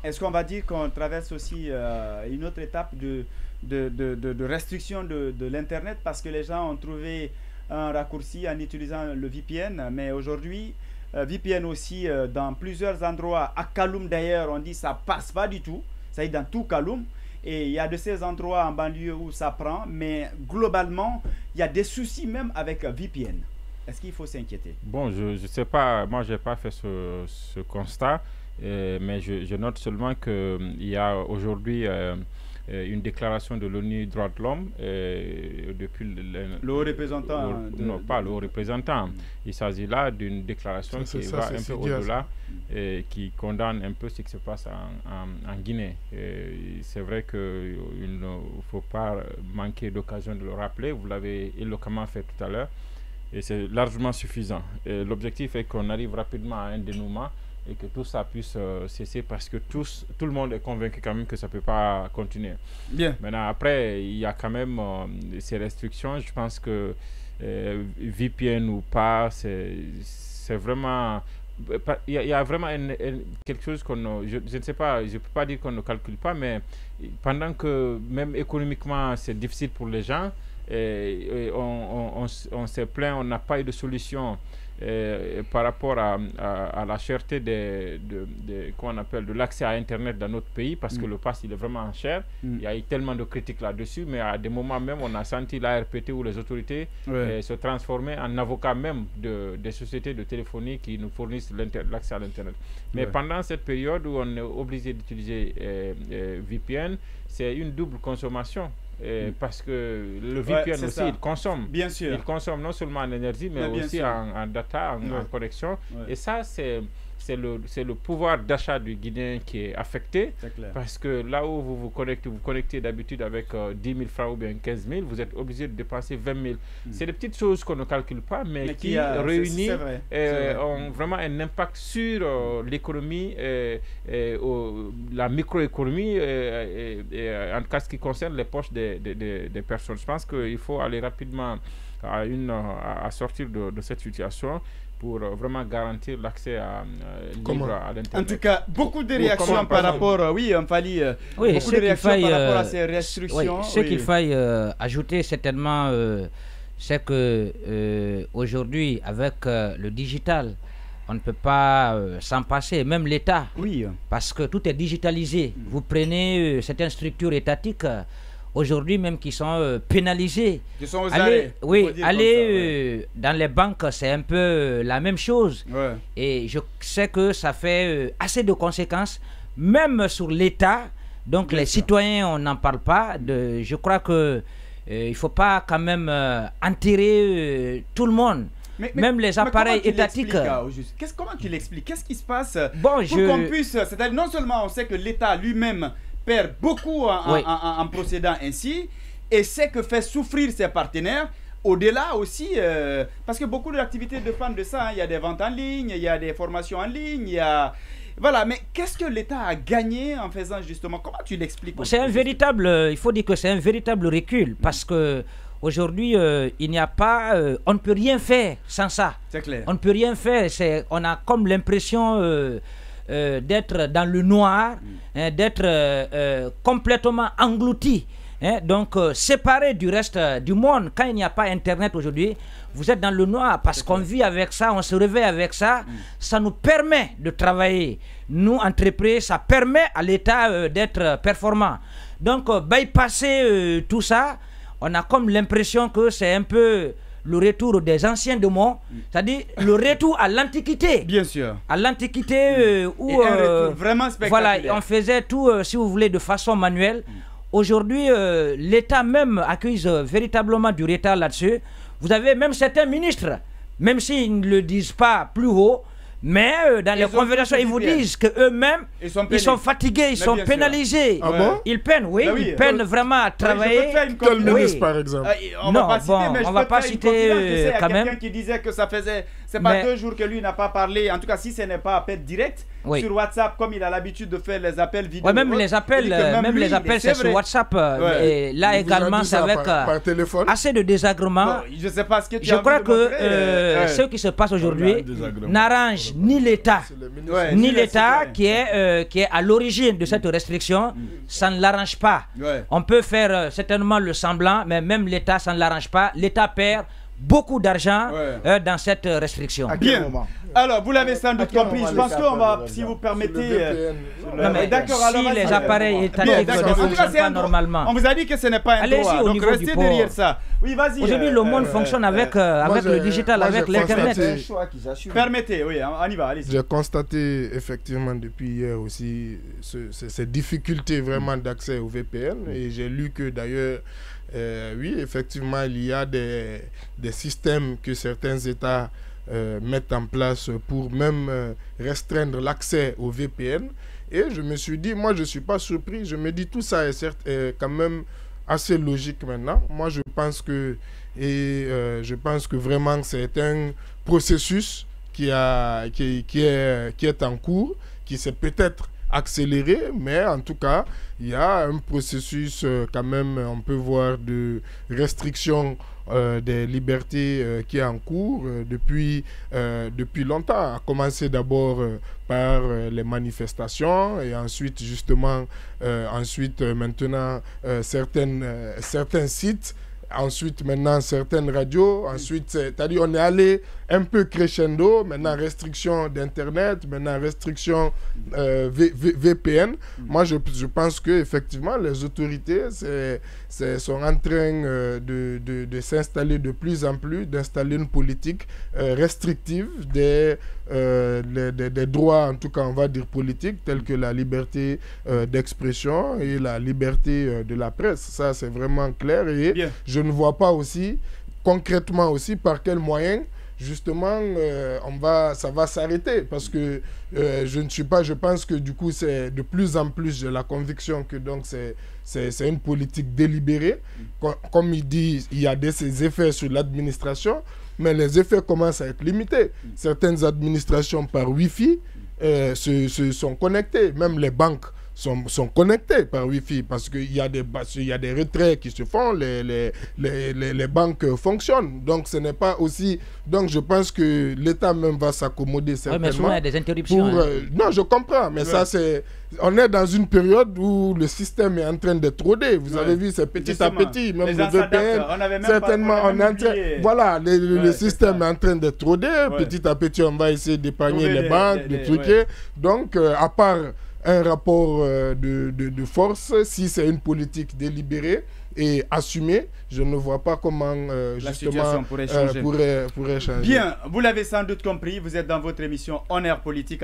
est-ce qu'on va dire qu'on traverse aussi une autre étape de restriction de l'Internet parce que les gens ont trouvé un raccourci en utilisant le VPN, mais aujourd'hui, VPN aussi dans plusieurs endroits, à Kaloum d'ailleurs, on dit ça passe pas du tout, ça est dans tout Kaloum, et il y a de ces endroits en banlieue où ça prend, mais globalement, il y a des soucis même avec VPN. Est-ce qu'il faut s'inquiéter? Bon, je ne sais pas, moi je n'ai pas fait ce constat, mais je note seulement qu'il y a aujourd'hui une déclaration de l'ONU Droits de l'Homme depuis le haut représentant. Non, pas le haut représentant. Il s'agit là d'une déclaration qui va un peu au-delà et qui condamne un peu ce qui se passe en Guinée. C'est vrai qu'il ne faut pas manquer d'occasion de le rappeler. Vous l'avez éloquemment fait tout à l'heure. Et c'est largement suffisant. L'objectif est qu'on arrive rapidement à un dénouement et que tout ça puisse cesser parce que tout le monde est convaincu quand même que ça ne peut pas continuer. Bien. Maintenant, après, il y a quand même ces restrictions. Je pense que VPN ou pas, c'est vraiment... Il y a vraiment quelque chose qu'on... Je ne sais pas, je ne peux pas dire qu'on ne calcule pas, mais pendant que même économiquement, c'est difficile pour les gens, et on s'est plaint, on n'a pas eu de solution par rapport à la cherté qu'on appelle de l'accès à Internet dans notre pays, parce que le pass il est vraiment cher. Il y a eu tellement de critiques là-dessus, mais à des moments même on a senti l'ARPT ou les autorités se transformer en avocats même des sociétés de téléphonie qui nous fournissent l'accès à l'Internet. Mais pendant cette période où on est obligé d'utiliser VPN, c'est une double consommation. Parce que le VPN aussi, il consomme. Bien sûr. Il consomme non seulement en énergie, mais aussi en data, en connexion. Et ça, c'est le pouvoir d'achat du Guinéen qui est affecté. Parce que là où vous connectez d'habitude avec 10 000 francs ou bien 15 000, vous êtes obligé de dépenser 20 000. C'est des petites choses qu'on ne calcule pas, mais qui réunies ont vraiment un impact sur l'économie, la microéconomie, en tout cas ce qui concerne les poches des personnes. Je pense qu'il faut aller rapidement à sortir de cette situation pour vraiment garantir l'accès libre à l'Internet. En tout cas, beaucoup de réactions par rapport, beaucoup de réactions par rapport à ces restrictions. Ce qu'il faille ajouter certainement, c'est que aujourd'hui, avec le digital, on ne peut pas s'en passer, même l'État, parce que tout est digitalisé. Vous prenez certaines structures étatiques, aujourd'hui même qui sont pénalisés. Ils sont aux arrêts. Oui, aller ça, dans les banques, c'est un peu la même chose. Et je sais que ça fait assez de conséquences, même sur l'État. Donc les citoyens, on n'en parle pas. Je crois que il ne faut pas quand même enterrer tout le monde. Même les appareils étatiques. Comment tu l'expliques? Qu'est-ce qui se passe pour qu'on puisse... C'est-à-dire non seulement on sait que l'État lui-même perd beaucoup en procédant ainsi, et c'est que fait souffrir ses partenaires, au-delà aussi, parce que beaucoup d'activités dépendent de ça, il y a des ventes en ligne, il y a des formations en ligne, il y a... Voilà, mais qu'est-ce que l'État a gagné en faisant justement? Comment tu l'expliques? C'est un véritable, il faut dire que c'est un véritable recul, parce que aujourd'hui, il n'y a pas, on ne peut rien faire sans ça. C'est clair. On ne peut rien faire, on a comme l'impression d'être dans le noir, d'être complètement englouti, donc séparé du reste du monde. Quand il n'y a pas Internet aujourd'hui, vous êtes dans le noir parce qu'on vit avec ça, on se réveille avec ça. Ça nous permet de travailler. Nous, entreprises, ça permet à l'État d'être performant. Donc, bypasser tout ça, on a comme l'impression que c'est un peu le retour des anciens démons, c'est-à-dire le retour à l'Antiquité. Bien sûr. À l'Antiquité où vraiment spectaculaire. Voilà, on faisait tout, si vous voulez, de façon manuelle. Aujourd'hui, l'État même accuse véritablement du retard là-dessus. Vous avez même certains ministres, même s'ils ne le disent pas plus haut, mais dans les conversations, ils vous disent qu'eux-mêmes, ils sont fatigués, ils sont pénalisés. Ah bon? Ils peinent, ils peinent vraiment à travailler. Quel ministre, par exemple? On ne va pas citer quand même. Quelqu'un qui disait que ça faisait, c'est pas 2 jours que lui n'a pas parlé, en tout cas si ce n'est pas à peine direct, Oui. sur WhatsApp, comme il a l'habitude de faire les appels vidéo. Ouais, même les appels, c'est sur WhatsApp. Et là également, c'est avec par téléphone. assez de désagréments. Bon, je sais pas ce que tu Je as crois envie de que montrer, ce qui se passe aujourd'hui n'arrange ni l'État, Ouais, ni ni les l'État citoyens. qui est à l'origine de cette restriction. Ça ne l'arrange pas. Ouais. On peut faire certainement le semblant, mais même l'État, ça ne l'arrange pas. L'État perd beaucoup d'argent dans cette restriction. Bien. Alors, vous l'avez sans doute compris. Je pense qu'on va, si vous permettez... Non, mais d'accord, si alors, les vas-y. appareils étatiques Bien, ne d'accord. En tout cas, fonctionnent c'est pas un droit. normalement. On vous a dit que ce n'est pas un Allez-y droit. au Donc, niveau restez du port. derrière ça. Oui, vas-y. Aujourd'hui, le monde fonctionne avec le digital, avec l'Internet. Permettez, oui, on y va, allez-y. J'ai constaté effectivement depuis hier aussi ces difficultés vraiment d'accès au VPN et j'ai lu que d'ailleurs, oui, effectivement, il y a des systèmes que certains États mettent en place pour même restreindre l'accès au VPN. Et je me suis dit, moi je ne suis pas surpris, je me dis tout ça est quand même assez logique maintenant. Moi je pense que vraiment c'est un processus qui est en cours, qui s'est peut-être accéléré, mais en tout cas il y a un processus quand même, on peut voir, de restriction des libertés qui est en cours depuis longtemps, à commencer d'abord par les manifestations et ensuite justement maintenant certains sites, ensuite maintenant certaines radios, ensuite c'est-à-dire on est allé un peu crescendo, maintenant restriction d'internet, maintenant restriction VPN. Moi je pense que effectivement les autorités sont en train de s'installer de plus en plus, d'installer une politique restrictive des droits, en tout cas on va dire politiques, tels que la liberté d'expression et la liberté de la presse. Ça c'est vraiment clair et bien. Je ne vois pas aussi concrètement aussi par quels moyens justement ça va s'arrêter, parce que je pense que du coup c'est de plus en plus, j'ai la conviction que donc c'est une politique délibérée. Comme il dit, il y a ces effets sur l'administration, mais les effets commencent à être limités. Certaines administrations par Wi-Fi se sont connectées, même les banques sont connectés par Wi-Fi, parce qu'il y a des retraits qui se font, les banques fonctionnent. Donc ce n'est pas aussi... Donc je pense que l'État même va s'accommoder certainement. Oui, mais souvent il y a des interruptions. Non, je comprends, mais ça c'est... On est dans une période où le système est en train d'être rodé. Vous avez vu, c'est petit à petit. Même le VPN, certainement, on est en train... Voilà, le système est en train d'être rodé. Petit à petit, on va essayer d'épargner les banques, de truquer. Donc, à part un rapport de force, si c'est une politique délibérée et assumée, je ne vois pas comment justement pourrait changer. Pourrait changer. Bien, vous l'avez sans doute compris, vous êtes dans votre émission On Air Politique.